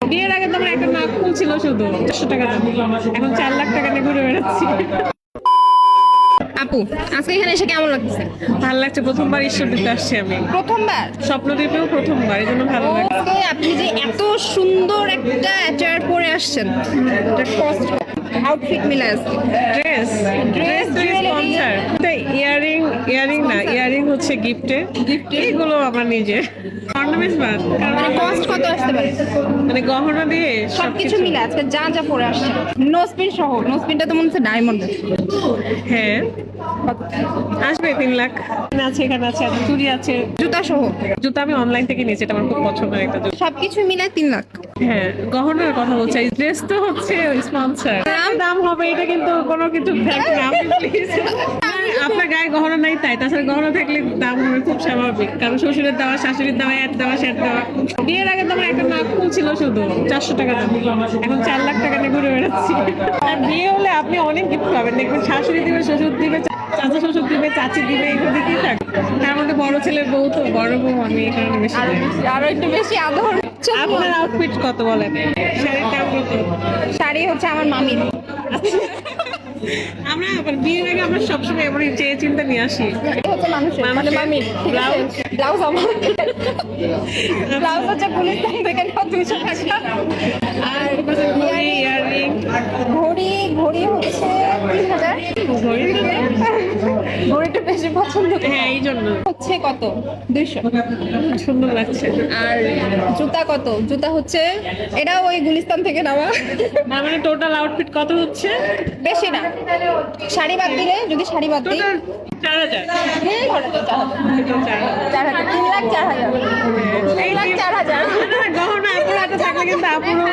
বিয়ের আগে তো আমার একটা নাক ফুল ছিল শুধু 400 টাকা দাম, এখন 4 লাখ টাকা নিয়ে ঘুরে বেড়াচ্ছি। আপু আজকে এখানে এসে কেমন লাগছে? ভালো লাগছে, প্রথমবার ঈশ্বর দিতে আসছি আমি, প্রথমবার স্বপ্নদ্বীপেও প্রথমবার, এই জন্য ভালো লাগছে। আজকে আপনি যে এত সুন্দর একটা অ্যাটায়ার পরে আসছেন, এটা কস্ট আউটফিট মিলে আছে। ড্রেস ড্রেস স্পন্সর, ইয়ারিং না, ইয়ারিং হচ্ছে গিফটের, এগুলো আমার নিজের অর্নামেন্টস বাদ। মানে কস্ট কত আসতে পারে? মানে গহনা দিয়ে সবকিছু মিলে আজকে যা যা পরে আসছে, নোসপিন সহ। নোসপিনটা তো মনে হচ্ছে ডায়মন্ড। হ্যাঁ আসবে 3 লাখ আছে, এখানে আছে, চুড়ি আছে, জুতা সহ জুতা আমি অনলাইন থেকে নিয়েছি, এটা আমার খুব পছন্দের একটা জুতা। সবকিছু মিলে 3 লাখ। হ্যাঁ গহনার কথা বলছি, ড্রেস তো হচ্ছে স্পন্সর, দাম হবে এটা কিন্তু কোনো কিছু ফ্যাক্ট না, আপনি প্লিজ। আপনার গায়ে গহনা নাই তাই, তাছাড়া গহনা থাকলে দাম হবে খুব স্বাভাবিক, কারণ শ্বশুরের দেওয়া, শাশুড়ির দেওয়া, এর দেওয়া, সের দেওয়া। বিয়ের আগে তো আমার একটা নাক ফুল ছিল শুধু 400 টাকা দাম, এখন 4 লাখ টাকা নিয়ে ঘুরে বেড়াচ্ছি। আর বিয়ে হলে আপনি অনেক গিফট পাবেন, দেখবেন শাশুড়ি দিবে, শ্বশুর দিবে, চাচা শ্বশুর দিবে, চাচি দিবে, এগুলো দিতেই থাকে। তার মধ্যে বড় ছেলের বউ তো, বড় বউ আমি, এই কারণে বেশি দেই। আরো একটু বেশি আদর। আপনার আউটফিট কত বলেন? শাড়ির দাম কত? শাড়ি হচ্ছে আমার মামির। আমরা বিয়ের আগে আমরা সবসময় এমন চেয়ে চিন্তা নিয়ে আসি। এটা হচ্ছে মানুষের, মানে মামির। ব্লাউজ ব্লাউজ আমার, ব্লাউজ হচ্ছে গুলিস্তান থেকে নেওয়া 200 টাকা। আর ইয়ারিং ঘড়ি, ঘড়ি হচ্ছে 3000। ঘড়িটা বেশি পছন্দ করি। হ্যাঁ এই জন্য হচ্ছে কত? 200। সুন্দর লাগছে। আর জুতা কত? জুতা হচ্ছে এটা ওই গুলিস্তান থেকে নেওয়া। না মানে টোটাল আউটফিট কত হচ্ছে? বেশি না, শাড়ি বাদ দিলে, যদি শাড়ি বাদ দিই, টোটাল 4000। ধরে তো 4,000, 3 লাখ 4,000, 3 লাখ 4,000। গহনা আপুর হাতে থাকলে কিন্তু আপুরও